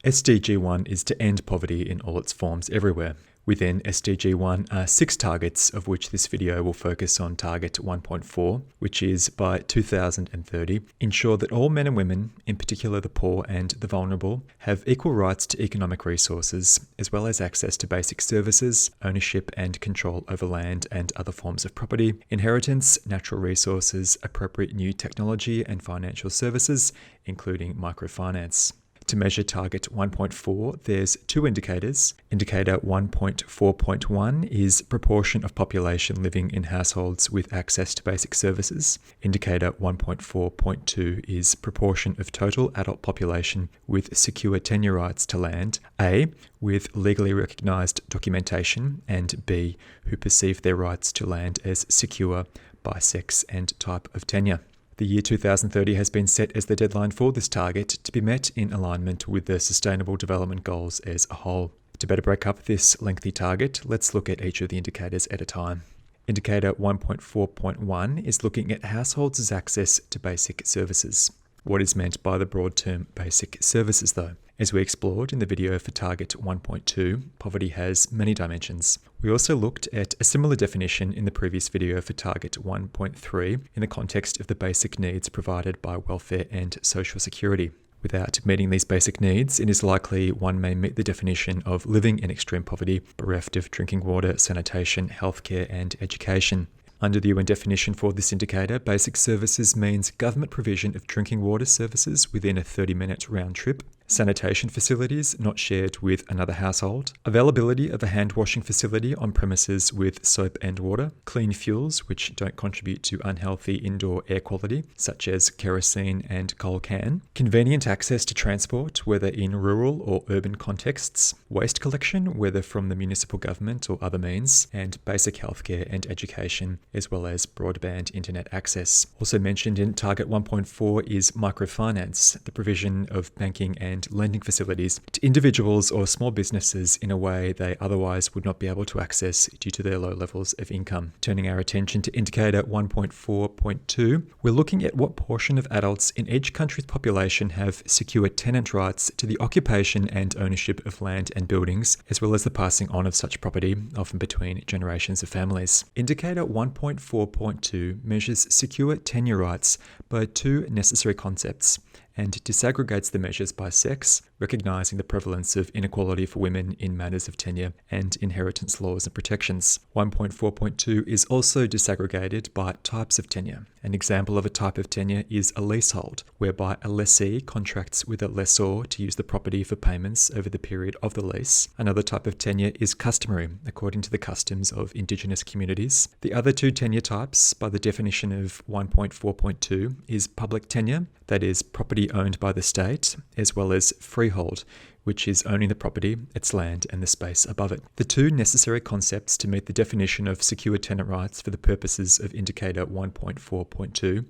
SDG 1 is to end poverty in all its forms everywhere. Within SDG 1 are 6 targets, of which this video will focus on target 1.4, which is by 2030, ensure that all men and women, in particular the poor and the vulnerable, have equal rights to economic resources, as well as access to basic services, ownership and control over land and other forms of property, inheritance, natural resources, appropriate new technology and financial services, including microfinance. To measure target 1.4, there's 2 indicators. Indicator 1.4.1 is proportion of population living in households with access to basic services. Indicator 1.4.2 is proportion of total adult population with secure tenure rights to land, A, with legally recognised documentation, and B, who perceive their rights to land as secure by sex and type of tenure. The year 2030 has been set as the deadline for this target to be met in alignment with the Sustainable Development Goals as a whole. To better break up this lengthy target, let's look at each of the indicators at a time. Indicator 1.4.1 is looking at households' access to basic services. What is meant by the broad term basic services though? As we explored in the video for target 1.2, poverty has many dimensions. We also looked at a similar definition in the previous video for target 1.3 in the context of the basic needs provided by welfare and social security. Without meeting these basic needs, it is likely one may meet the definition of living in extreme poverty, bereft of drinking water, sanitation, healthcare, and education. Under the UN definition for this indicator, basic services means government provision of drinking water services within a 30-minute round trip, sanitation facilities not shared with another household, availability of a hand-washing facility on premises with soap and water, clean fuels which don't contribute to unhealthy indoor air quality, such as kerosene and coal can, convenient access to transport, whether in rural or urban contexts, waste collection, whether from the municipal government or other means, and basic healthcare and education, as well as broadband internet access. Also mentioned in Target 1.4 is microfinance, the provision of banking and lending facilities to individuals or small businesses in a way they otherwise would not be able to access due to their low levels of income. Turning our attention to indicator 1.4.2, we're looking at what portion of adults in each country's population have secure tenant rights to the occupation and ownership of land and buildings, as well as the passing on of such property, often between generations of families. Indicator 1.4.2 measures secure tenure rights by 2 necessary concepts and disaggregates the measures by sex, recognizing the prevalence of inequality for women in matters of tenure and inheritance laws and protections. 1.4.2 is also disaggregated by types of tenure. An example of a type of tenure is a leasehold, whereby a lessee contracts with a lessor to use the property for payments over the period of the lease. Another type of tenure is customary, according to the customs of Indigenous communities. The other 2 tenure types, by the definition of 1.4.2, is public tenure, that is property owned by the state, as well as freehold, which is owning the property, its land, and the space above it. The 2 necessary concepts to meet the definition of secure tenant rights for the purposes of Indicator 1.4.2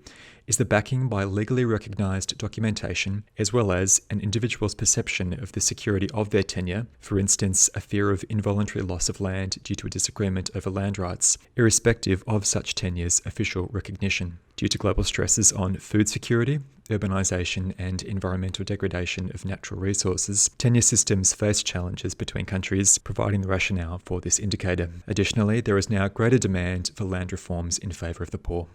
is the backing by legally recognised documentation, as well as an individual's perception of the security of their tenure, for instance, a fear of involuntary loss of land due to a disagreement over land rights, irrespective of such tenure's official recognition. Due to global stresses on food security, urbanisation and environmental degradation of natural resources, tenure systems face challenges between countries, providing the rationale for this indicator. Additionally, there is now greater demand for land reforms in favour of the poor.